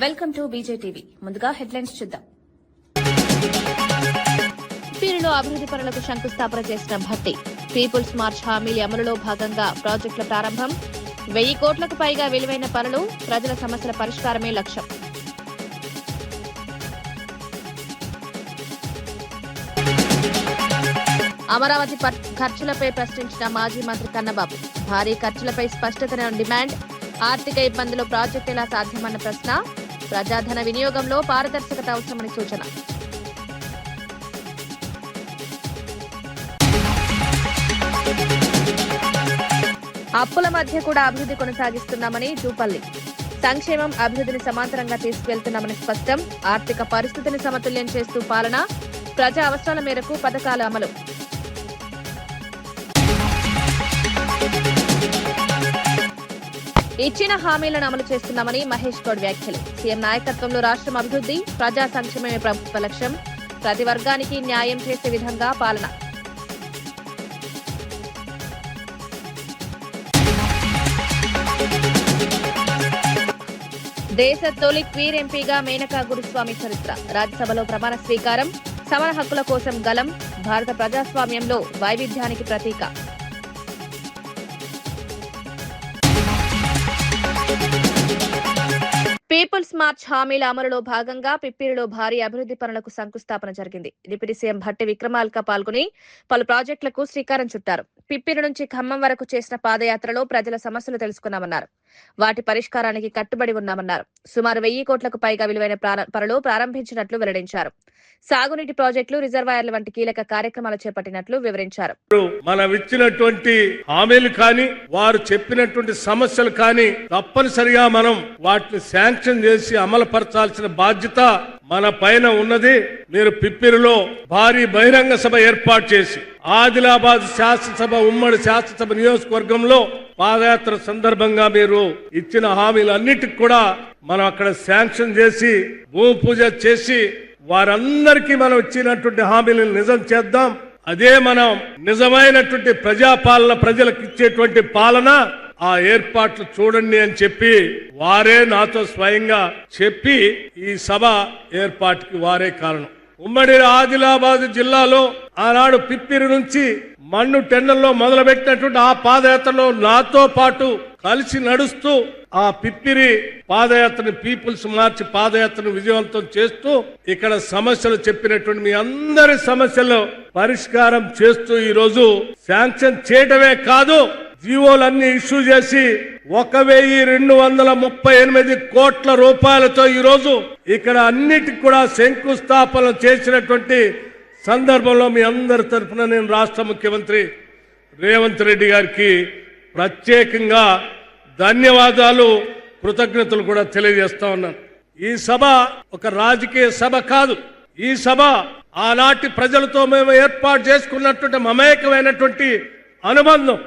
Welcome to బీజేటీవీ. ముందుగా headlines చూద్దాం. పీరులో అభివృద్ది పనులకు శంకుస్థాపన చేసిన భట్టి. పీపుల్స్ మార్చ్ హామీల అమలులో భాగంగా ప్రాజెక్టుల ప్రారంభం. 1000 కోట్లకు పైగా విలువైన పనులు. ప్రజల సమస్యల పరిష్కారమే లక్ష్యం. అమరావతి ఖర్చులపై ప్రశ్నించిన మాజీ మంత్రి కన్నబాబు. భారీ ఖర్చులపై స్పష్టతన డిమాండ్. ఆర్థిక ఇబ్బందులు ప్రాజెక్టు ఎలా సాధ్యమన్న ప్రశ్న. ప్రజాధన వినియోగంలో పారదర్శకత అవసరమని సూచన. అప్పుల మధ్య కూడా అభివృద్ధి కొనసాగిస్తున్నామని జూపల్లి. సంక్షేమం అభివృద్ధిని సమాంతరంగా తీసుకెళ్తున్నామని స్పష్టం. ఆర్థిక పరిస్థితిని సమతుల్యం చేస్తూ పాలన. ప్రజా అవసరాల మేరకు పథకాల అమలు. ఇచ్చిన హామీలను అమలు చేస్తున్నామని మహేష్ గౌడ్ వ్యాఖ్యలు. సీఎం నాయకత్వంలో రాష్ట్రం అభివృద్ధి, ప్రజా సంక్షేమమే ప్రభుత్వ లక్ష్యం. ప్రతి వర్గానికి న్యాయం చేసే విధంగా పాలన. దేశ తొలి క్వీర్ ఎంపీగా మేనకా గురుస్వామి చరిత్ర. రాజ్యసభలో ప్రమాణ స్వీకారం. సమాన హక్కుల కోసం గలం. భారత ప్రజాస్వామ్యంలో వైవిధ్యానికి ప్రతీక. పీపుల్స్ మార్చ్ హామీల అమలులో భాగంగా పిప్పిరిలో భారీ అభివృద్ది పనులకు శంకుస్థాపన జరిగింది. డిప్యూటీ సీఎం భట్టి విక్రమార్క పాల్గొని పలు ప్రాజెక్టులకు శ్రీకారం చుట్టారు. పిప్పిరి నుంచి ఖమ్మం వరకు చేసిన పాదయాత్రలో ప్రజల సమస్యలు తెలుసుకున్నామన్నారు. వాటి పరిష్కారానికి కట్టుబడి ఉన్నామన్నారు. సుమారు 1000 కోట్లకు పైగా విలువైన పనులు ప్రారంభించినట్లు వెల్లడించారు. సాగునీటి ప్రాజెక్టులు, రిజర్వాయర్ల వంటి కీలక కార్యక్రమాలు చేపట్టినట్లు వివరించారు. మనం ఇచ్చినటువంటి హామీలు కానీ, వారు చెప్పినటువంటి సమస్యలు కానీ తప్పనిసరిగా మనం వాటిని శాంక్షన్ చేసి అమలుపరచాల్సిన బాధ్యత మన పైన ఉన్నది. మీరు పిప్పిరిలో భారీ బహిరంగ సభ ఏర్పాటు చేసి ఆదిలాబాద్ శాసనసభ, ఉమ్మడి శాసనసభ నియోజకవర్గంలో పాదయాత్ర సందర్భంగా మీరు ఇచ్చిన హామీలన్నిటికి కూడా మనం అక్కడ శాంక్షన్ చేసి భూమి పూజ చేసి వారందరికీ మనం ఇచ్చినటువంటి హామీలను నిజం చేద్దాం. అదే మనం నిజమైనటువంటి ప్రజాపాలన, ప్రజలకు ఇచ్చేటువంటి పాలన. ఆ ఏర్పాట్లు చూడండి అని చెప్పి వారే నాతో స్వయంగా చెప్పి ఈ సభ ఏర్పాటుకి వారే కారణం. ఉమ్మడి ఆదిలాబాద్ జిల్లాలో ఆనాడు పిప్పిరి నుంచి మన్ను టెండర్లో మొదలుపెట్టినటువంటి ఆ పాదయాత్రలో నాతో పాటు కలిసి నడుస్తూ ఆ పిప్పిరి పాదయాత్రని, పీపుల్స్ మార్చ్ పాదయాత్రను విజయవంతం చేస్తూ ఇక్కడ సమస్యలు చెప్పినటువంటి మీ అందరి సమస్యలు పరిష్కారం చేస్తూ ఈ రోజు శాంక్షన్ చేయడమే కాదు, జీవోలన్నీ ఇష్యూ చేసి 1238 కోట్ల రూపాయలతో ఈ రోజు ఇక్కడ అన్నిటికి కూడా శంకుస్థాపన చేసినటువంటి సందర్భంలో మీ అందరి తరఫున నేను రాష్ట్ర ముఖ్యమంత్రి రేవంత్ రెడ్డి గారికి ప్రత్యేకంగా ధన్యవాదాలు, కృతజ్ఞతలు కూడా తెలియజేస్తా ఉన్నాను. ఈ సభ ఒక రాజకీయ సభ కాదు. ఈ సభ ఆనాటి ప్రజలతో మేము ఏర్పాటు చేసుకున్నటువంటి మమేకమైనటువంటి అనుబంధం.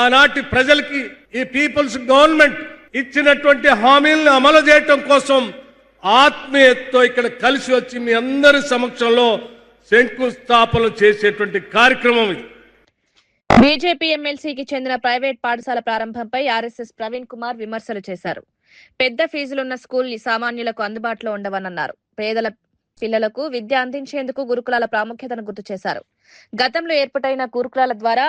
ఆనాటి ప్రజలకి ఈ పీపుల్స్ గవర్నమెంట్ ఇచ్చినటువంటి హామీలను అమలు చేయటం కోసం ఆత్మీయతతో ఇక్కడ కలిసి వచ్చి మీ అందరి సమక్షంలో శంకుస్థాపన చేసేటువంటి కార్యక్రమం ఇది. బీజేపీ ఎమ్మెల్సీకి చెందిన ప్రైవేట్ పాఠశాల ప్రారంభంపై ఆర్ఎస్ఎస్ ప్రవీణ్ కుమార్ విమర్శలు చేశారు. పెద్ద ఫీజులున్న స్కూల్ సామాన్యులకు అందుబాటులో ఉండవన్నారు. పేదల పిల్లలకు విద్య అందించేందుకు గురుకులాల ప్రాముఖ్యతను గుర్తు చేశారు. గతంలో ఏర్పాటైన గురుకులాల ద్వారా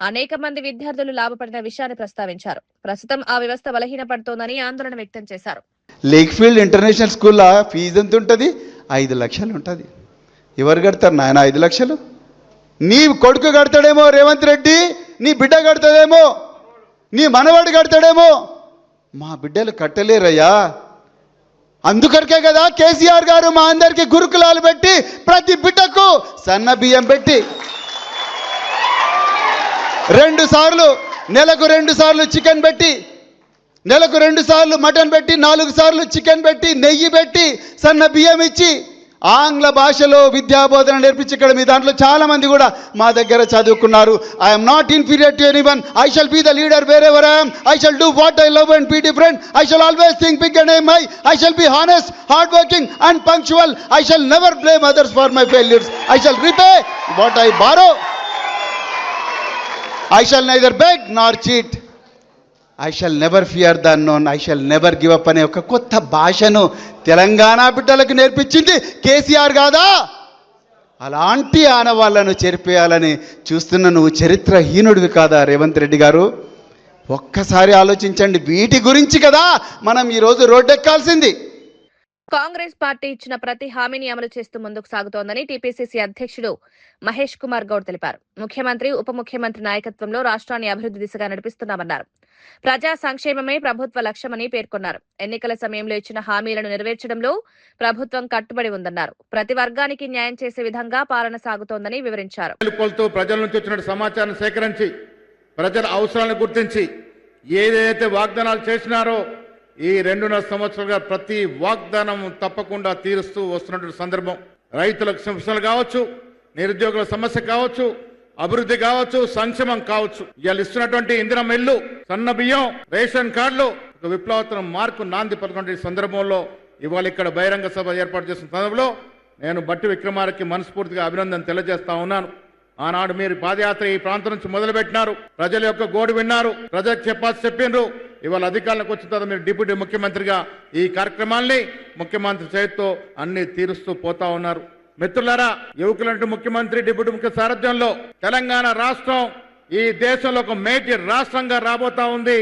అనేక మంది విద్యార్థులు లాభపడిన విషయాన్ని ప్రస్తావించారు. ప్రస్తుతం ఆ వ్యవస్థ బలహీనపడుతోందని ఆందోళన వ్యక్తం చేశారు. లేక్ ఫీల్డ్ ఇంటర్నేషనల్ స్కూల్లో ఫీజు ఎంత ఉంటుంది? 5 లక్షలు ఉంటుంది. ఎవరు కడతారు నాయన 5 లక్షలు? నీ కొడుకు కడతాడేమో రేవంత్ రెడ్డి, నీ బిడ్డ కడతాడేమో, నీ మనవాడు కడతాడేమో, మా బిడ్డలు కట్టలేరయ్యా. అందుకరికే కదా కేసీఆర్ గారు మా అందరికి గురుకులాలు పెట్టి ప్రతి బిడ్డకు సన్న బియ్యం పెట్టి 2 సార్లు నెలకు 2 సార్లు చికెన్ పెట్టి, నెలకు 2 సార్లు మటన్ పెట్టి, 4 సార్లు చికెన్ పెట్టి, నెయ్యి పెట్టి, సన్న బియ్యం ఇచ్చి ఆంగ్ల భాషలో విద్యాబోధన నేర్పించి ఇక్కడ మీ దాంట్లో చాలా మంది కూడా మా దగ్గర చదువుకున్నారు. I'm not inferior to anyone. I shall be the leader wherever I am. I shall do what I love and be different. I shall always think big and aim high. I shall be honest, hard working and punctual. I shall never blame others for my failures. I shall repay what I borrow. I shall neither beg nor cheat. I shall never fear the unknown, I shall never give up అనే ఒక కొత్త భాషను తెలంగాణ బిడ్డలకు నేర్పించింది కేసీఆర్ కాదా? అలాంటి ఆనవాళ్లను చెరిపేయాలని చూస్తున్న నువ్వు చరిత్రహీనుడివి కాదా రేవంత్ రెడ్డి గారు? ఒక్కసారి ఆలోచించండి. వీటి గురించి కదా మనం ఈరోజు రోడ్డెక్కాల్సింది. కాంగ్రెస్ పార్టీ ఇచ్చిన ప్రతి హామీని అమలు చేస్తూ ముందుకు సాగుతోందని టీపీసీసీ అధ్యక్షుడు మహేష్ కుమార్ గౌడ్ తెలిపారు. ముఖ్యమంత్రి, ఉప ముఖ్యమంత్రి నాయకత్వంలో రాష్ట్రాన్ని అభివృద్ధి దిశగా నడిపిస్తున్నామన్నారు. ప్రజా సంక్షేమమే ప్రభుత్వ లక్ష్యమని పేర్కొన్నారు. ఎన్నికల సమయంలో ఇచ్చిన హామీలను నెరవేర్చడంలో ప్రభుత్వం కట్టుబడి ఉందన్నారు. ప్రతి వర్గానికి న్యాయం చేసే విధంగా పాలన సాగుతోందని వివరించారు. ప్రజల నుంచి వచ్చిన సమాచారాన్ని సేకరించి ప్రజల అవసరాలను గుర్తించి ఏదైతే వాగ్దానాలు చేసినారో ఈ 2.5 సంవత్సరాలుగా ప్రతి వాగ్దానం తప్పకుండా తీరుస్తూ వస్తున్నటువంటి సందర్భం. రైతులకు సమస్యలు కావచ్చు, నిరుద్యోగుల సమస్య కావచ్చు, అభివృద్ధి కావచ్చు, సంక్షేమం కావచ్చు, ఇవాళ ఇస్తున్నటువంటి ఇందిరమ్మ ఇల్లు, సన్న బియ్యం, రేషన్ కార్డులు ఒక విప్లవాత్మక మార్పు నాంది పలుకున్న సందర్భంలో ఇవాళ ఇక్కడ బహిరంగ సభ ఏర్పాటు చేసిన సందర్భంలో నేను బట్టి విక్రమార్కకి మనస్ఫూర్తిగా అభినందన తెలియజేస్తా ఉన్నాను. ఆనాడు మీరు పాదయాత్ర ఈ ప్రాంతం నుంచి మొదలుపెట్టినారు, ప్రజల యొక్క గోడు విన్నారు, ప్రజలకు చెప్పిండ్రు. ఇవాళ అధికారులకు వచ్చిన తర్వాత మీరు డిప్యూటీ ముఖ్యమంత్రిగా ఈ కార్యక్రమాల్ని ముఖ్యమంత్రి చేతితో అన్ని తీరుస్తూ పోతా ఉన్నారు. మిత్రులారా, యువకులంటూ ముఖ్యమంత్రి, డిప్యూటీ ముఖ్య సారథ్యంలో తెలంగాణ రాష్ట్రం ఈ దేశంలో ఒక మేటి రాష్ట్రంగా రాబోతా ఉంది.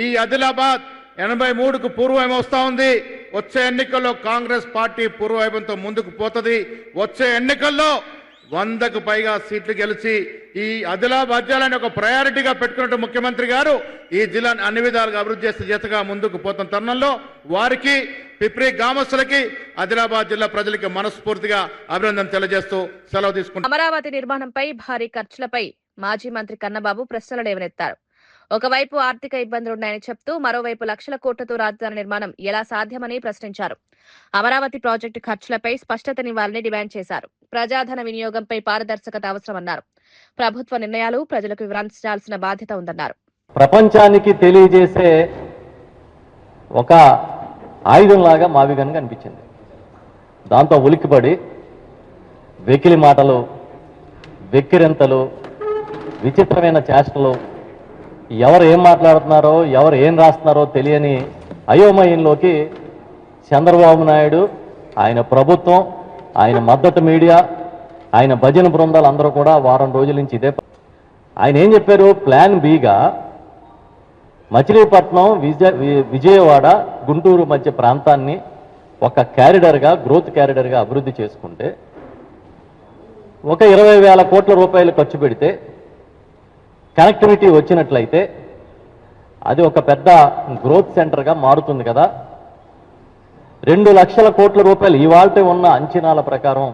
ఈ ఆదిలాబాద్ 83కు పూర్వం వస్తా ఉంది. వచ్చే ఎన్నికల్లో కాంగ్రెస్ పార్టీ పూర్వవైభవంతో ముందుకు పోతుంది. వచ్చే ఎన్నికల్లో 100కు పైగా సీట్లు గెలిచి ఈ ఆదిలాబాద్ జిల్లాని ఒక ప్రయారిటీగా పెట్టుకున్నట్టు ముఖ్యమంత్రి గారు ఈ జిల్లాను అన్ని విధాలుగా అభివృద్ధి చేసే చేతగా ముందుకు పోతున్న తరుణంలో వారికి, పిప్రి గ్రామస్తులకి, ఆదిలాబాద్ జిల్లా ప్రజలకి మనస్ఫూర్తిగా అభినందన తెలియజేస్తూ సెలవు తీసుకుంటారు. అమరావతి నిర్మాణంపై భారీ ఖర్చులపై మాజీ మంత్రి కన్నబాబు ప్రశ్నలు లేవనెత్తారు. ఒకవైపు ఆర్థిక ఇబ్బందులున్నాయని చెప్తూ మరోవైపు లక్షల కోట్లతో రాజధాని నిర్మాణం ఎలా సాధ్యమని ప్రశ్నించారు. అమరావతి ప్రాజెక్టు ఖర్చులపై స్పష్టతనివ్వాలని డిమాండ్ చేశారు. ప్రజాధన వినియోగంపై పారదర్శకత అవసరమన్నారు. ప్రభుత్వ నిర్ణయాలు ప్రజలకు వివరించాల్సిన బాధ్యత ఉందన్నారు. ప్రపంచానికి తెలియజేసే ఒక ఆయుధంలాగా మావిగన్ అనిపించింది. దాంతో ఉలిక్కిపడి వెకిలి మాటలు, వెక్కిరింతలు, విచిత్రమైన చేష్టలు, ఎవరు ఏం మాట్లాడుతున్నారో, ఎవరు ఏం రాస్తున్నారో తెలియని అయోమయంలోకి చంద్రబాబు నాయుడు, ఆయన ప్రభుత్వం, ఆయన మద్దతు మీడియా, ఆయన భజన బృందాలు అందరూ కూడా వారం రోజుల నుంచి ఇదే. ఆయన ఏం చెప్పారు? ప్లాన్ బిగా మచిలీపట్నం, విజయవాడ, గుంటూరు మధ్య ప్రాంతాన్ని ఒక క్యారిడర్గా, గ్రోత్ క్యారిడర్గా అభివృద్ధి చేసుకుంటే ఒక 20,000 కోట్ల రూపాయలు ఖర్చు పెడితే కనెక్టివిటీ వచ్చినట్లయితే అది ఒక పెద్ద గ్రోత్ సెంటర్గా మారుతుంది కదా. 2 లక్షల కోట్ల రూపాయలు ఇవాళ ఉన్న అంచనాల ప్రకారం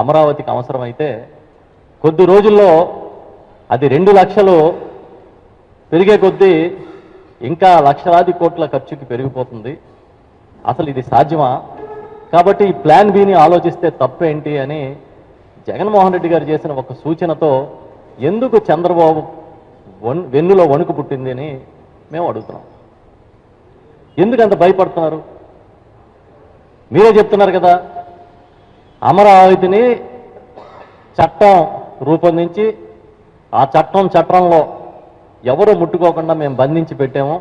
అమరావతికి అవసరమైతే కొద్ది రోజుల్లో అది 2 లక్షలు పెరిగే కొద్దీ ఇంకా లక్షలాది కోట్ల ఖర్చుకి పెరిగిపోతుంది. అసలు ఇది సాధ్యమా? కాబట్టి ఈ ప్లాన్ బిని ఆలోచిస్తే తప్పేంటి అని జగన్మోహన్ రెడ్డి గారు చేసిన ఒక సూచనతో ఎందుకు చంద్రబాబు వెన్నులో వణుకు పుట్టింది అని మేము అడుగుతున్నాం. ఎందుకు అంత భయపడుతున్నారు? మీరే చెప్తున్నారు కదా, అమరావతిని చట్టం రూపొందించి ఆ చట్టంలో ఎవరు ముట్టుకోకుండా మేము బంధించి పెట్టాము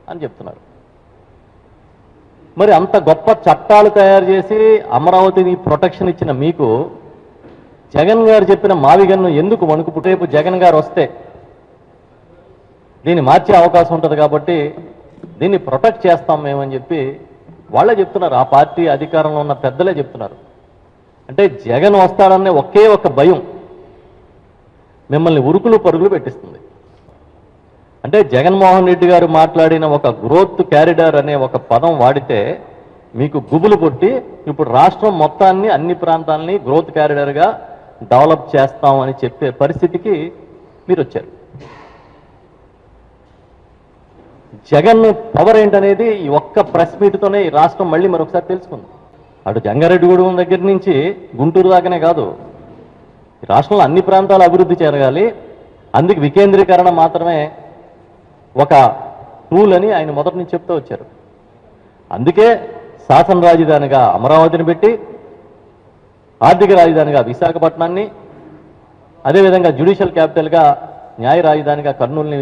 అని చెప్తున్నారు. మరి అంత గొప్ప చట్టాలు తయారు చేసి అమరావతిని ప్రొటెక్షన్ ఇచ్చిన మీకు జగన్ గారు చెప్పిన మావిగన్ను ఎందుకు వణుకు పుట్టే? రేపు జగన్ గారు వస్తే దీన్ని మార్చే అవకాశం ఉంటుంది కాబట్టి దీన్ని ప్రొటెక్ట్ చేస్తాం మేమని చెప్పి వాళ్ళే చెప్తున్నారు. ఆ పార్టీ అధికారంలో ఉన్న పెద్దలే చెప్తున్నారు. అంటే జగన్ వస్తాడనే ఒకే ఒక భయం మిమ్మల్ని ఉరుకులు పరుగులు పెట్టిస్తుంది. అంటే జగన్మోహన్ రెడ్డి గారు మాట్లాడిన ఒక గ్రోత్ క్యారిడార్ అనే ఒక పదం వాడితే మీకు గుబులు పుట్టి ఇప్పుడు రాష్ట్రం మొత్తాన్ని, అన్ని ప్రాంతాలని గ్రోత్ క్యారిడార్గా డెవలప్ చేస్తామని చెప్పే పరిస్థితికి మీరు వచ్చారు. జగన్ పవర్ ఏంటనేది ఈ ఒక్క ప్రెస్ మీట్తోనే ఈ రాష్ట్రం మళ్ళీ మరొకసారి తెలుసుకుంది. అటు జంగారెడ్డిగూడెం దగ్గర నుంచి గుంటూరు దాకానే కాదు, ఈ రాష్ట్రంలో అన్ని ప్రాంతాలు అభివృద్ధి జరగాలి, అందుకు వికేంద్రీకరణ మాత్రమే ఒక టూల్ అని ఆయన మొదటి నుంచి చెప్తూ వచ్చారు. అందుకే శాసన రాజధానిగా అమరావతిని పెట్టి, ఆర్థిక రాజధానిగా విశాఖపట్నాన్ని, అదేవిధంగా జ్యుడిషియల్ క్యాపిటల్గా న్యాయ రాజధానిగా కర్నూలుని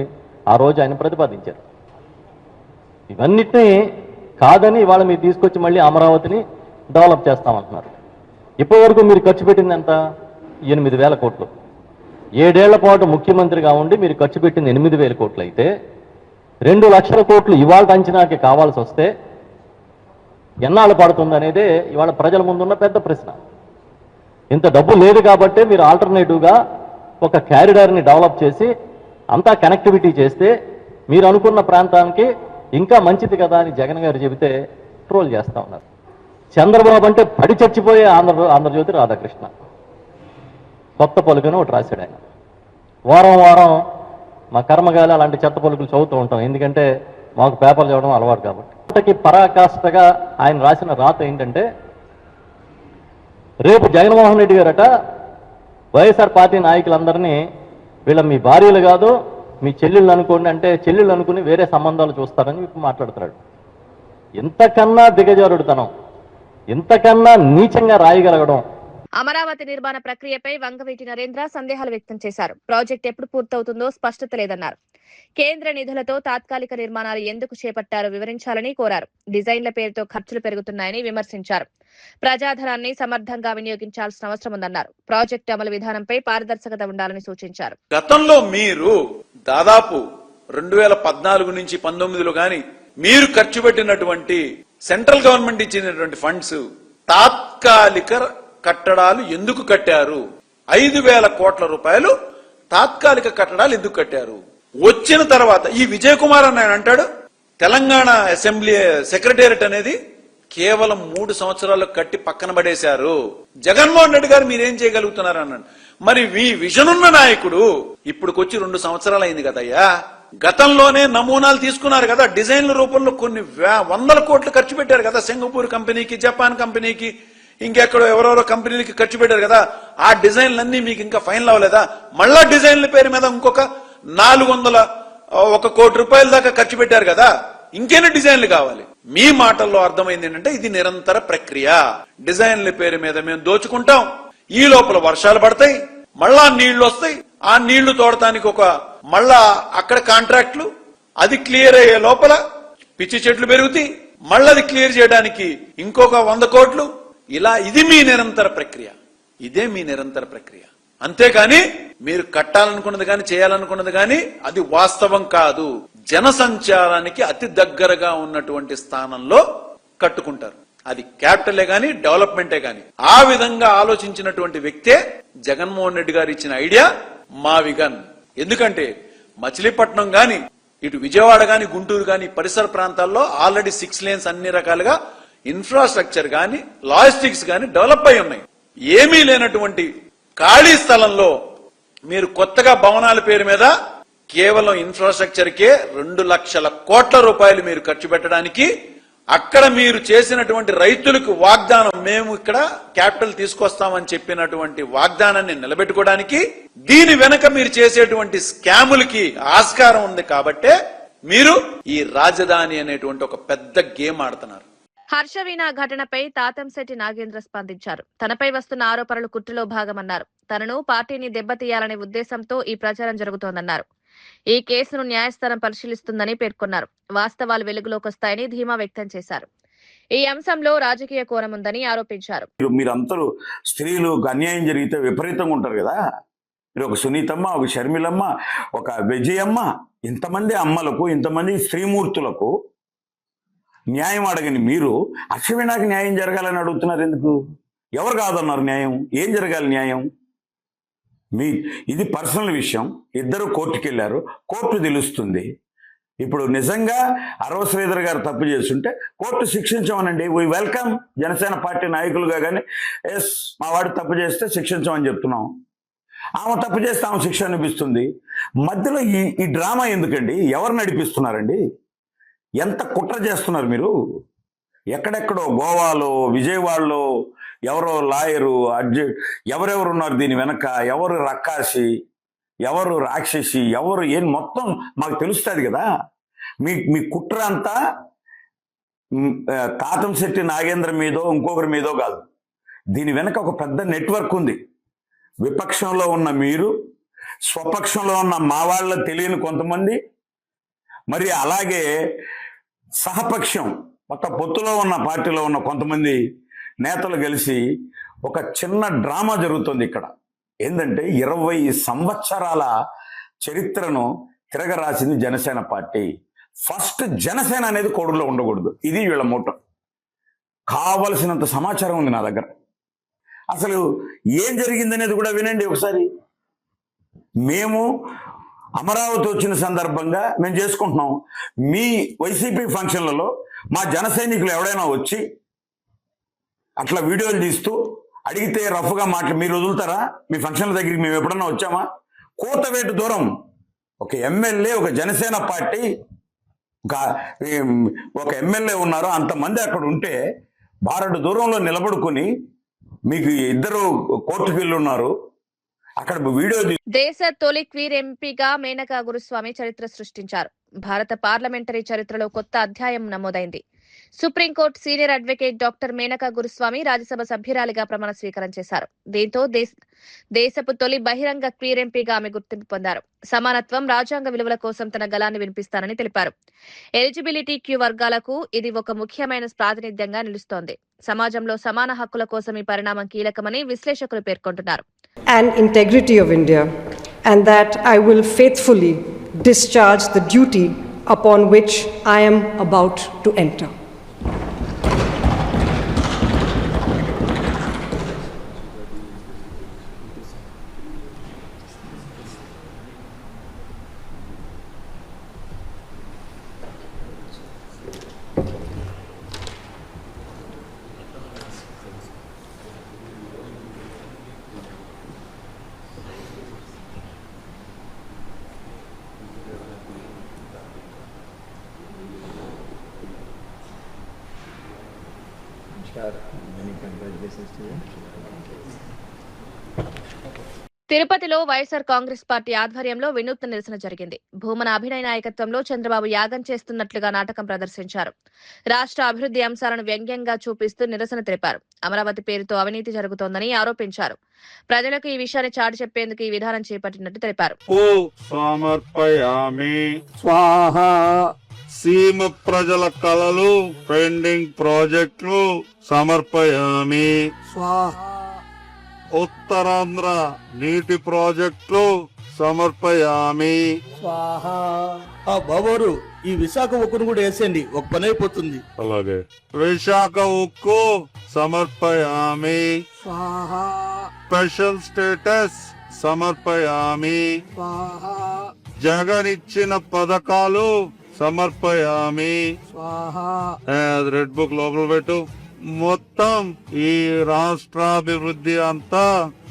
ఆ రోజు ఆయన ప్రతిపాదించారు. ఇవన్నిటినీ కాదని ఇవాళ మీరు తీసుకొచ్చి మళ్ళీ అమరావతిని డెవలప్ చేస్తామంటున్నారు. ఇప్పటివరకు మీరు ఖర్చు పెట్టింది ఎంత? 8,000 కోట్లు. 7 ఏళ్ల పాటు ముఖ్యమంత్రిగా ఉండి మీరు ఖర్చు పెట్టింది 8,000 కోట్లు అయితే 2 లక్షల కోట్లు ఇవాళ అంచనాకి కావాల్సి వస్తే ఎన్నాళ్ళు పడుతుంది అనేదే ఇవాళ ప్రజల ముందున్న పెద్ద ప్రశ్న. ఇంత డబ్బు లేదు కాబట్టే మీరు ఆల్టర్నేటివ్గా ఒక క్యారిడార్ని డెవలప్ చేసి అంతా కనెక్టివిటీ చేస్తే మీరు అనుకున్న ప్రాంతానికి ఇంకా మంచిది కదా అని జగన్ గారు చెబితే ట్రోల్ చేస్తా ఉన్నారు. చంద్రబాబు అంటే పడి చచ్చిపోయే ఆంధ్రజ్యోతి రాధాకృష్ణ కొత్త పలుకుని ఒకటి రాశాడు ఆయన. వారం వారం మా కర్మగాలి అలాంటి చెత్త పలుకులు చదువుతూ ఉంటాం, ఎందుకంటే మాకు పేపర్లు చదవడం అలవాటు కాబట్టి. పరాకాష్ఠగా ఆయన రాసిన రాత ఏంటంటే, రేపు జగన్మోహన్ రెడ్డి గారట వైఎస్ఆర్ పార్టీ నాయకులందరినీ వీళ్ళ మీ భార్యలు కాదు మీ చెల్లెళ్ళు అనుకోండి అంటే చెల్లెళ్ళు అనుకుని వేరే సంబంధాలు చూస్తారని ఇప్పుడు మాట్లాడుతున్నాడు. ఇంతకన్నా దిగజారుడుతనం, ఇంతకన్నా నీచంగా రాయగలగడం. అమరావతి నిర్మాణ ప్రక్రియపై వంగవీటి నరేంద్ర సందేహాలు వ్యక్తం చేశారు. ప్రాజెక్ట్ ఎప్పుడు పూర్తవుతుందో స్పష్టత లేదన్నారు. కేంద్ర నిధులతో తాత్కాలిక నిర్మాణాలు ఎందుకు చేపట్టారో వివరించాలని కోరారు. డిజైన్ల పేరుతో ఖర్చులు పెరుగుతున్నాయని విమర్శించారు. ప్రజాధనాన్ని సమర్థంగా వినియోగించాల్సిన అవసరం ఉందన్నారు. ప్రాజెక్టు అమలు విధానంపై పారదర్శకత ఉండాలని సూచించారు. గతంలో మీరు దాదాపు 2014 నుంచి 19లో గాని మీరు ఖర్చు పెట్టినటువంటి సెంట్రల్ గవర్నమెంట్ ఇచ్చినటువంటి ఫండ్స్ తాత్కాలిక కట్టడాలు ఎందుకు కట్టారు? 5,000 కోట్ల రూపాయలు తాత్కాలిక కట్టడాలు ఎందుకు కట్టారు? వచ్చిన తర్వాత ఈ విజయ్ కుమార్ అని ఆయన అంటాడు, తెలంగాణ అసెంబ్లీ సెక్రటేరియట్ అనేది కేవలం 3 సంవత్సరాలు కట్టి పక్కన పడేశారు. జగన్మోహన్ రెడ్డి గారు మీరేం చేయగలుగుతున్నారు అన్నాడు. మరి మీ విజన్ ఉన్న నాయకుడు ఇప్పుడుకొచ్చి 2 సంవత్సరాలు అయింది కదయ్యా. గతంలోనే నమూనాలు తీసుకున్నారు కదా, డిజైన్ల రూపంలో కొన్ని 100 కోట్లు ఖర్చు పెట్టారు కదా, సింగపూర్ కంపెనీకి, జపాన్ కంపెనీకి, ఇంకెక్కడో ఎవరెవరో కంపెనీలకి ఖర్చు పెట్టారు కదా. ఆ డిజైన్లన్నీ మీకు ఇంకా ఫైనల్ అవ్వలేదా? మళ్ళా డిజైన్ల పేరు మీద ఇంకొక 401 కోటి రూపాయల దాకా ఖర్చు పెట్టారు కదా, ఇంకెన్ని డిజైన్లు కావాలి? మీ మాటల్లో అర్థమైంది ఏంటంటే ఇది నిరంతర ప్రక్రియ. డిజైన్ల పేరు మీద మేము దోచుకుంటాం, ఈ లోపల వర్షాలు పడతాయి, మళ్ళా నీళ్లు వస్తాయి, ఆ నీళ్లు తోడటానికి మళ్ళా అక్కడ కాంట్రాక్ట్లు, అది క్లియర్ అయ్యే లోపల పిచ్చి చెట్లు పెరుగుతాయి, మళ్ళీ అది క్లియర్ చేయడానికి ఇంకొక 100 కోట్లు. ఇలా ఇది మీ నిరంతర ప్రక్రియ, ఇదే మీ నిరంతర ప్రక్రియ. అంతేకాని మీరు కట్టాలనుకున్నది కానీ చేయాలనుకున్నది కానీ అది వాస్తవం కాదు. జనసంచారానికి అతి దగ్గరగా ఉన్నటువంటి స్థానంలో కట్టుకుంటారు. అది క్యాపిటలే గాని డెవలప్మెంటే గాని. ఆ విధంగా ఆలోచించినటువంటి వ్యక్తే జగన్మోహన్ రెడ్డి గారు ఇచ్చిన ఐడియా మావిగన్. ఎందుకంటే మచిలీపట్నం గాని, ఇటు విజయవాడ గాని, గుంటూరు గాని పరిసర ప్రాంతాల్లో ఆల్రెడీ 6 లేన్స్ అన్ని రకాలుగా ఇన్ఫ్రాస్ట్రక్చర్ గాని, లాజిస్టిక్స్ గాని డెవలప్ అయి ఉన్నాయి. ఏమీ లేనటువంటి ఖాళీ స్థలంలో మీరు కొత్తగా భవనాల పేరు మీద కేవలం ఇన్ఫ్రాస్ట్రక్చర్ కే 2 లక్షల కోట్ల రూపాయలు మీరు ఖర్చు పెట్టడానికి, అక్కడ మీరు చేసినటువంటి రైతులకు వాగ్దానం, మేము ఇక్కడ క్యాపిటల్ తీసుకొస్తామని చెప్పినటువంటి వాగ్దానాన్ని నిలబెట్టుకోవడానికి, దీని వెనక మీరు చేసేటువంటి స్కాములకి ఆస్కారం ఉంది కాబట్టే మీరు ఈ రాజధాని అనేటువంటి ఒక పెద్ద గేమ్ ఆడుతున్నారు. హర్షవీణ ఘటనపై తాతంశెట్టి నాగేంద్ర స్పందించారు. తనపై వస్తున్న ఆరోపణలు కుట్రలో భాగమన్నారు. తనను పార్టీని దెబ్బతీయాలనే ఉద్దేశంతో ఈ ప్రచారం జరుగుతోందన్నారు. ఈ కేసును న్యాయస్థానం పరిశీలిస్తుందని పేర్కొన్నారు. వాస్తవాలు వెలుగులోకి వస్తాయని ధీమా వ్యక్తం చేశారు. ఈ అంశంలో రాజకీయ కోణం ఉందని ఆరోపించారు. మీరందరూ స్త్రీలకు అన్యాయం జరిగితే విపరీతంగా ఉంటారు కదా. మీరు ఒక సునీతమ్మ, ఒక షర్మిలమ్మ, ఒక విజయమ్మ, ఇంతమంది అమ్మలకు, ఇంతమంది స్త్రీమూర్తులకు న్యాయం అడగని మీరు హర్షవీణకి న్యాయం జరగాలని అడుగుతున్నారు ఎందుకు? ఎవరు కాదన్నారు న్యాయం? ఏం జరగాలి న్యాయం? ఇది పర్సనల్ విషయం. ఇద్దరు కోర్టుకు వెళ్ళారు, కోర్టు తెలుస్తుంది. ఇప్పుడు నిజంగా అరవ శ్రీధర్ గారు తప్పు చేస్తుంటే కోర్టు శిక్షించమనండి. We welcome. జనసేన పార్టీ నాయకులుగా కానీ ఎస్ మా వాడు తప్పు చేస్తే శిక్షించమని చెప్తున్నాం. ఆమె తప్పు చేస్తే ఆమె శిక్ష అనిపిస్తుంది. మధ్యలో ఈ డ్రామా ఎందుకండి? ఎవరు నడిపిస్తున్నారండి? ఎంత కుట్ర చేస్తున్నారు మీరు? ఎక్కడెక్కడో గోవాలో, విజయవాడలో ఎవరో లాయరు, ఎవరెవరు ఉన్నారు దీని వెనక? ఎవరు రక్కాసి, ఎవరు రాక్షసి, ఎవరు ఏం మొత్తం మాకు తెలుస్తుంది కదా. మీ కుట్ర అంతా తాతంశెట్టి నాగేంద్ర మీదో ఇంకొకరి మీదో కాదు. దీని వెనక ఒక పెద్ద నెట్వర్క్ ఉంది. విపక్షంలో ఉన్న మీరు, స్వపక్షంలో ఉన్న మా వాళ్ళ తెలియని కొంతమంది, మరి అలాగే సహపక్షం మొత్తం పొత్తులో ఉన్న పార్టీలో ఉన్న కొంతమంది నేతలు కలిసి ఒక చిన్న డ్రామా జరుగుతుంది ఇక్కడ. ఏంటంటే 20 సంవత్సరాల చరిత్రను తిరగరాసింది జనసేన పార్టీ. ఫస్ట్ జనసేన అనేది కోడులో ఉండకూడదు, ఇది వీళ్ళ మోటో. కావలసినంత సమాచారం ఉంది నా దగ్గర. అసలు ఏం జరిగిందనేది కూడా వినండి ఒకసారి. మేము అమరావతి వచ్చిన సందర్భంగా మేము చేసుకుంటున్నాం. మీ వైసీపీ ఫంక్షన్లలో మా జన సైనికులు ఎవడైనా వచ్చి అట్లా వీడియోలు తీస్తూ అడిగితే రఫ్గా మీరు వదులుతారా? మీ ఫంక్షన్ల దగ్గరికి మేము ఎప్పుడన్నా వచ్చామా? కోతవేటు దూరం ఒక ఎమ్మెల్యే, ఒక జనసేన పార్టీ ఒక ఎమ్మెల్యే ఉన్నారు, అంతమంది అక్కడ ఉంటే బారడు దూరంలో నిలబడుకొని మీకు 2 కోర్టుకు వెళ్ళి ఉన్నారు. అక్కడ వీడియో దేశ తొలి క్వీర్ ఎంపీగా మేనకా గురుస్వామి చరిత్ర సృష్టించారు. భారత పార్లమెంటరీ చరిత్రలో కొత్త అధ్యాయం నమోదైంది. Supreme court senior advocate doctor Menaka Guruswamy Rajya Sabha సభ్యురాలిగా ప్రమాణ స్వీకారం చేశారు. దీంతో దేశపు తొలి బహిరంగ క్వీర్ ఎంపీగా ఆమె గుర్తింపు పొందారు. సమానత్వం, రాజ్యాంగ విలువల కోసం తన గళాన్ని వినిపిస్తానని తెలిపారు. ఎలిజిబిలిటీ క్యూ వర్గాలకు ఇది ఒక ముఖ్యమైన ప్రాతినిధ్యంగా నిలుస్తోంది. సమాజంలో సమాన హక్కుల కోసం ఈ పరిణామం కీలకమని విశ్లేషకులు పేర్కొంటున్నారు. And integrity of India, and that I will faithfully discharge the duty upon which I am about to enter. తిరుపతిలో వైఎస్ఆర్ కాంగ్రెస్ పార్టీ ఆధ్వర్యంలో వినూత్న నిరసన జరిగింది. భూమన అభినయ నాయకత్వంలో చంద్రబాబు యాగం చేస్తున్నట్లుగా నాటకం ప్రదర్శించారు. రాష్ట్ర అభివృద్ధి అంశాలను వ్యంగ్యంగా చూపిస్తూ నిరసన తెలిపారు. అమరావతి పేరుతో అవినీతి జరుగుతోందని ఆరోపించారు. ప్రజలకు ఈ విషయాన్ని చాటి చెప్పేందుకు ఈ విధానం చేపట్టినట్టు తెలిపారు. సీమ ప్రజల కళలు, పెండింగ్ ప్రాజెక్టులు సమర్పయామి. ఉత్తరాంధ్ర నీటి ప్రాజెక్టులు సమర్పయామి. బాబోరు, ఈ విశాఖ ఉక్కును కూడా వేసేయండి, ఒక పని అయిపోతుంది. అలాగే. విశాఖ ఉక్కు సమర్పయామి. స్పెషల్ స్టేటస్ సమర్పయామి. జగన్ ఇచ్చిన పథకాలు సమర్పయామి. రెడ్ బుక్ లోపల పెట్టు. మొత్తం ఈ రాష్ట్రాభివృద్ధి అంతా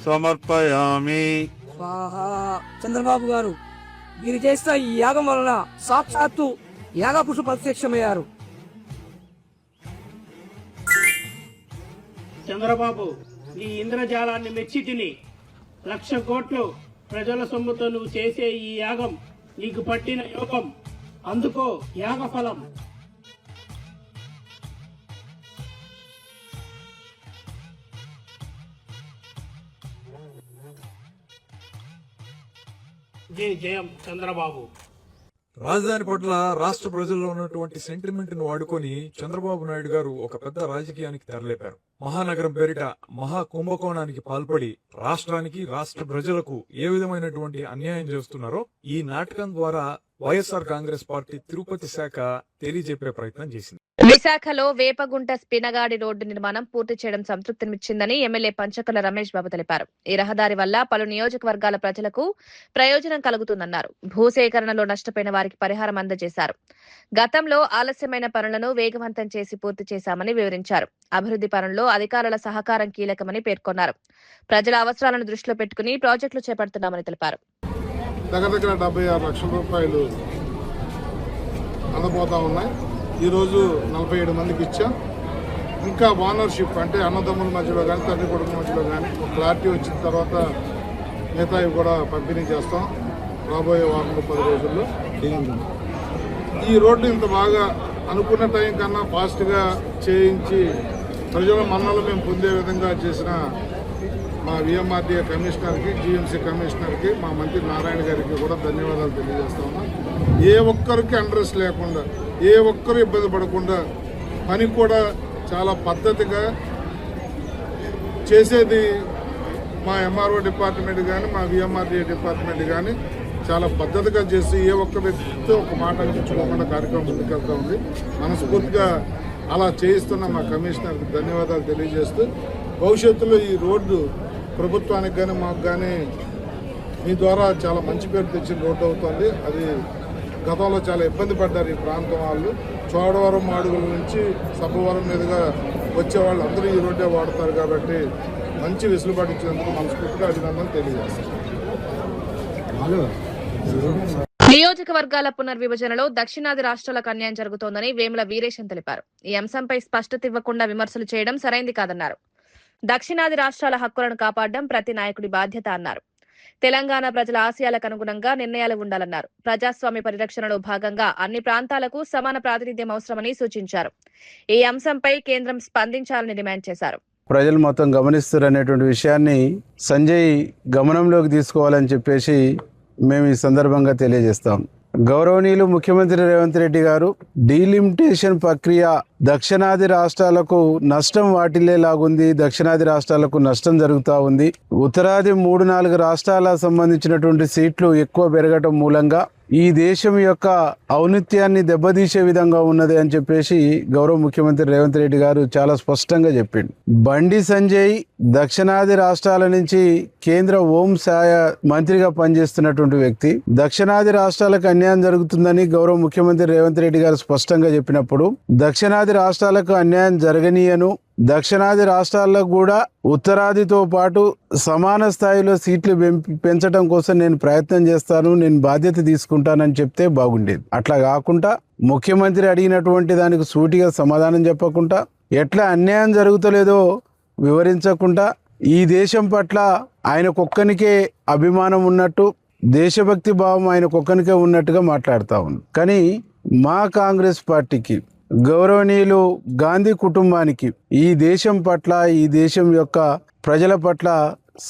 సమర్పయామి. చంద్రబాబు గారు, మీరు చేసిన ఈ యాగం వలన సాక్షాత్తు యాగపురుషు ప్రత్యక్షమయ్యారు. చంద్రబాబు, నీ ఇంద్రజాలాన్ని మెచ్చి తిని 1,00,000 కోట్లు ప్రజల సొమ్ముతో నువ్వు చేసే ఈ యాగం నీకు పట్టిన యోగం. అందుకో యాగ ఫలం. జై జయం చంద్రబాబు. రాజధాని పట్ల రాష్ట్ర ప్రజల్లో ఉన్నటువంటి సెంటిమెంట్ ను వాడుకొని చంద్రబాబు నాయుడు గారు ఒక పెద్ద రాజకీయానికి తెరలేపారు. మహానగరం పేరిట మహా కుంభకోణానికి పాల్పడి రాష్ట్రానికి, రాష్ట్ర ప్రజలకు ఏ విధమైనటువంటి అన్యాయం చేస్తున్నారో ఈ నాటకం ద్వారా వైఎస్ఆర్ కాంగ్రెస్ పార్టీ తిరుపతి శాఖ తెలియజెప్పే ప్రయత్నం చేసింది. విశాఖలో వేపగుంట స్పినగాడి రోడ్డు నిర్మాణం పూర్తి చేయడం సంతృప్తినిచ్చిందని ఎమ్మెల్యే పంచకర్ల రమేష్ బాబు తెలిపారు. ఈ రహదారి వల్ల పలు నియోజకవర్గాల ప్రజలకు ప్రయోజనం కలుగుతుందన్నారు. భూసేకరణలో నష్టపోయిన వారికి పరిహారం అందజేశారు. గతంలో ఆలస్యమైన పనులను వేగవంతం చేసి పూర్తి చేశామని వివరించారు. అభివృద్ధి పనుల్లో అధికారుల సహకారం కీలకమని పేర్కొన్నారు. ప్రజల అవసరాలను దృష్టిలో పెట్టుకుని ప్రాజెక్టులు చేపడుతున్నామని తెలిపారు. దగ్గర 76 లక్షల రూపాయలు అందబోతా ఉన్నాయి. ఈరోజు 47 మందికి ఇచ్చాం. ఇంకా ఓనర్షిప్ అంటే అన్నదమ్ముల మధ్యలో కానీ, తండ్రి కొడుకుల మధ్యలో కానీ ఒక క్లారిటీ వచ్చిన తర్వాత మిగతావి కూడా పంపిణీ చేస్తాం రాబోయే వారంలో 10 రోజుల్లో. ఈ రోడ్డు ఇంత బాగా అనుకున్న టైం కన్నా ఫాస్ట్గా చేయించి ప్రజల మన్నలు మేము పొందే విధంగా చేసిన మా విఎంఆర్డీఏ కమిషనర్కి, జీఎంసీ కమిషనర్కి, మా మంత్రి నారాయణ గారికి కూడా ధన్యవాదాలు తెలియజేస్తా ఉన్నాం. ఏ ఒక్కరికి అండ్రెస్ లేకుండా ఏ ఒక్కరూ ఇబ్బంది పడకుండా పని కూడా చాలా పద్ధతిగా చేసేది మా ఎంఆర్ఓ డిపార్ట్మెంట్ కానీ మా విఎంఆర్డీఏ డిపార్ట్మెంట్ కానీ చాలా పద్ధతిగా చేసి ఏ ఒక్క వ్యక్తితో ఒక మాట అనిపించుకోకుండా కార్యక్రమం ముందుకెళ్తా ఉంది. మనస్ఫూర్తిగా అలా చేయిస్తున్న మా కమిషనర్కి ధన్యవాదాలు తెలియజేస్తూ భవిష్యత్తులో ఈ రోడ్డు ప్రభుత్వానికి కానీ మాకు కానీ మీ ద్వారా చాలా మంచి పేరు తెచ్చిన రోడ్డు అవుతుంది. అది గతంలో చాలా ఇబ్బంది పడ్డారు ఈ ప్రాంతం వాళ్ళు. చోడవరం మాడుగుల నుంచి సబ్బవరం మీదుగా వచ్చే వాళ్ళు అందరూ ఈ రోడ్డే వాడతారు కాబట్టి మంచి వెసులుబాటు ఇచ్చినందుకు మనస్ఫూర్తిగా అభినందనలు తెలియజేస్తారు. నియోజకవర్గాల పునర్విభజనలో దక్షిణాది రాష్ట్రాలకు అన్యాయం జరుగుతోందని వేముల వీరేశం తెలిపారు. ఈ అంశంపై స్పష్టత ఇవ్వకుండా విమర్శలు చేయడం సరైంది కాదన్నారు. దక్షిణాది రాష్ట్రాల హక్కులను కాపాడడం ప్రతి నాయకుడి బాధ్యత అన్నారు. తెలంగాణ ప్రజల ఆశయాలకు అనుగుణంగా నిర్ణయాలు ఉండాలన్నారు. ప్రజాస్వామ్య పరిరక్షణలో భాగంగా అన్ని ప్రాంతాలకు సమాన ప్రాతినిధ్యం అవసరమని సూచించారు. ఈ అంశంపై కేంద్రం స్పందించాలని డిమాండ్ చేశారు. ప్రజలు మొత్తం గమనిస్తారు అనేటువంటి విషయాన్ని సంజయ్ గమనంలోకి తీసుకోవాలని చెప్పేసి మేము ఈ సందర్భంగా తెలియజేస్తాం. గౌరవనీయులు ముఖ్యమంత్రి రేవంత్ రెడ్డి గారు డీలిమిటేషన్ ప్రక్రియ దక్షిణాది రాష్ట్రాలకు నష్టం వాటిల్లేలాగుంది, దక్షిణాది రాష్ట్రాలకు నష్టం జరుగుతూ ఉంది. ఉత్తరాది 3-4 రాష్ట్రాలకు సంబంధించినటువంటి సీట్లు ఎక్కువ పెరగటం మూలంగా ఈ దేశం యొక్క ఔన్నత్యాన్ని దెబ్బతీసే విధంగా ఉన్నది అని చెప్పేసి గౌరవ ముఖ్యమంత్రి రేవంత్ రెడ్డి గారు చాలా స్పష్టంగా చెప్పిండు. బండి సంజయ్ దక్షిణాది రాష్ట్రాల నుంచి కేంద్ర హోంశాఖ మంత్రిగా పనిచేస్తున్నటువంటి వ్యక్తి. దక్షిణాది రాష్ట్రాలకు అన్యాయం జరుగుతుందని గౌరవ ముఖ్యమంత్రి రేవంత్ రెడ్డి గారు స్పష్టంగా చెప్పినప్పుడు దక్షిణాది రాష్ట్రాలకు అన్యాయం జరగనీయను, దక్షిణాది రాష్ట్రాల్లో కూడా ఉత్తరాదితో పాటు సమాన స్థాయిలో సీట్లు పెంచడం కోసం నేను ప్రయత్నం చేస్తాను, నేను బాధ్యత తీసుకుంటానని చెప్తే బాగుండేది. అట్లా కాకుండా ముఖ్యమంత్రి అడిగినటువంటి దానికి సూటిగా సమాధానం చెప్పకుండా, ఎట్లా అన్యాయం జరుగుతలేదో వివరించకుండా, ఈ దేశం పట్ల ఆయనకొక్కనికే అభిమానం ఉన్నట్టు, దేశభక్తి భావం ఆయనకొక్కనికే ఉన్నట్టుగా మాట్లాడుతూ ఉంది. కానీ మా కాంగ్రెస్ పార్టీకి, గౌరవనీయులు గాంధీ కుటుంబానికి ఈ దేశం పట్ల, ఈ దేశం యొక్క ప్రజల పట్ల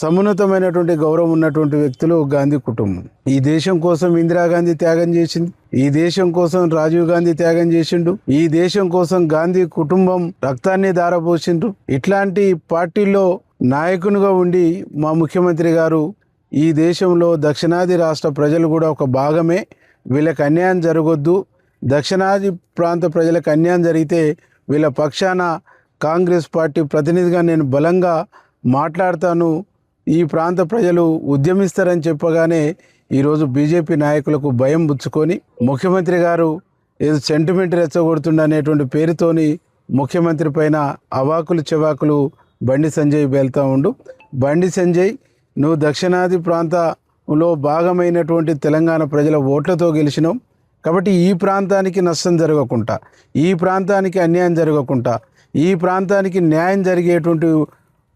సమున్నతమైనటువంటి గౌరవం ఉన్నటువంటి వ్యక్తులు గాంధీ కుటుంబం. ఈ దేశం కోసం ఇందిరాగాంధీ త్యాగం చేసింది, ఈ దేశం కోసం రాజీవ్ గాంధీ త్యాగం చేసిండు, ఈ దేశం కోసం గాంధీ కుటుంబం రక్తాన్ని ధారపోసిండ్రు. ఇట్లాంటి పార్టీల్లో నాయకునిగా ఉండి మా ముఖ్యమంత్రి గారు ఈ దేశంలో దక్షిణాది రాష్ట్ర ప్రజలు కూడా ఒక భాగమే, వీళ్ళకి అన్యాయం జరగొద్దు, దక్షిణాది ప్రాంత ప్రజలకు అన్యాయం జరిగితే వీళ్ళ పక్షాన కాంగ్రెస్ పార్టీ ప్రతినిధిగా నేను బలంగా మాట్లాడతాను, ఈ ప్రాంత ప్రజలు ఉద్యమిస్తారని చెప్పగానే ఈరోజు బీజేపీ నాయకులకు భయం బుచ్చుకొని ముఖ్యమంత్రి గారు ఏదో సెంటిమెంట్ రెచ్చగొడుతుండనేటువంటి పేరుతోని ముఖ్యమంత్రి పైన అవాకులు చెవాకులు బండి సంజయ్ వెళ్తూ ఉండు. బండి సంజయ్, నువ్వు దక్షిణాది ప్రాంతంలో భాగమైనటువంటి తెలంగాణ ప్రజల ఓట్లతో గెలిచినావు కాబట్టి ఈ ప్రాంతానికి నష్టం జరగకుండా, ఈ ప్రాంతానికి అన్యాయం జరగకుండా, ఈ ప్రాంతానికి న్యాయం జరిగేటువంటి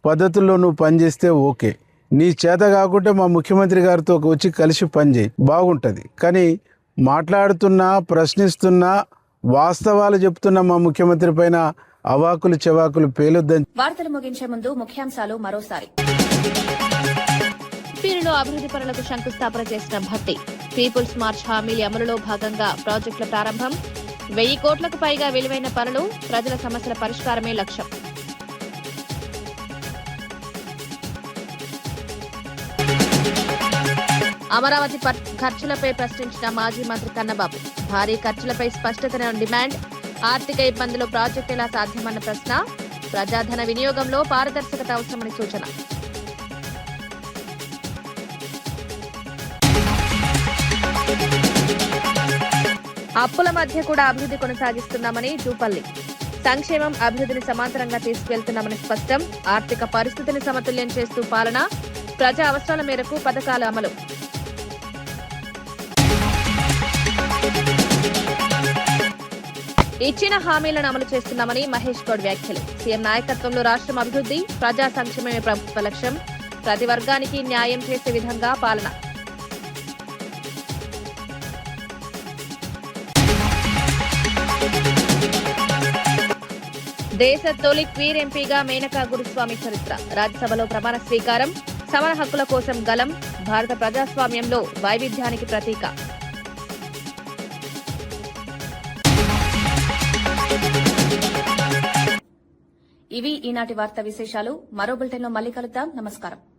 పద్ధతుల్లో నువ్వు పనిచేస్తే ఓకే. నీ చేత కాకుంటే మా ముఖ్యమంత్రి గారితో వచ్చి కలిసి పనిచేయి, బాగుంటుంది. కానీ మాట్లాడుతున్నా, ప్రశ్నిస్తున్నా, వాస్తవాలు చెప్తున్న మా ముఖ్యమంత్రి పైన అవాకులు చెవాకులు పేలొద్దని. వార్తలు ముగించే ముందు ముఖ్యాంశాలు మరోసారి. పిపిలో అభివృద్ధి పనులకు శంకుస్థాపన చేసిన భట్టి. పీపుల్స్ మార్చ్ హామీల అమలులో భాగంగా ప్రాజెక్టుల ప్రారంభం. 1000 కోట్లకు పైగా విలువైన పనులు, ప్రజల సమస్యల పరిష్కారమే లక్ష్యం. అమరావతి ఖర్చులపై ప్రశ్నించిన మాజీ మంత్రి కన్నబాబు. భారీ ఖర్చులపై స్పష్టతను డిమాండ్. ఆర్థిక ఇబ్బందులు ప్రాజెక్టు ఎలా సాధ్యమన్న ప్రశ్న. ప్రజాధన వినియోగంలో పారదర్శకత అవసరమని సూచన. అప్పుల మధ్య కూడా అభివృద్ధి కొనసాగిస్తున్నామని జూపల్లి. సంక్షేమం, అభివృద్ధిని సమాంతరంగా తీసుకువెళ్తున్నామని స్పష్టం. ఆర్థిక పరిస్థితిని సమతుల్యం చేస్తూ పాలన, ప్రజా అవసరాల మేరకు పథకాల అమలు. ఇచ్చిన హామీలను అమలు చేస్తున్నామని మహేష్ గౌడ్ వ్యాఖ్యలు. సీఎం నాయకత్వంలో రాష్ట్రం అభివృద్ధి, ప్రజా సంక్షేమమే ప్రభుత్వ లక్ష్యం. ప్రతి వర్గానికి న్యాయం చేసే విధంగా పాలన. దేశ తొలి క్వీర్ ఎంపీగా మేనకా గురుస్వామి చరిత్ర. రాజ్యసభలో ప్రమాణ స్వీకారం. సమాన హక్కుల కోసం గలం. భారత ప్రజాస్వామ్యంలో వైవిధ్యానికి ప్రతీక. ఇవి ఈనాటి వార్తా విశేషాలు. మరో బులెటిన్లో మళ్ళీ కలుద్దాం. నమస్కారం.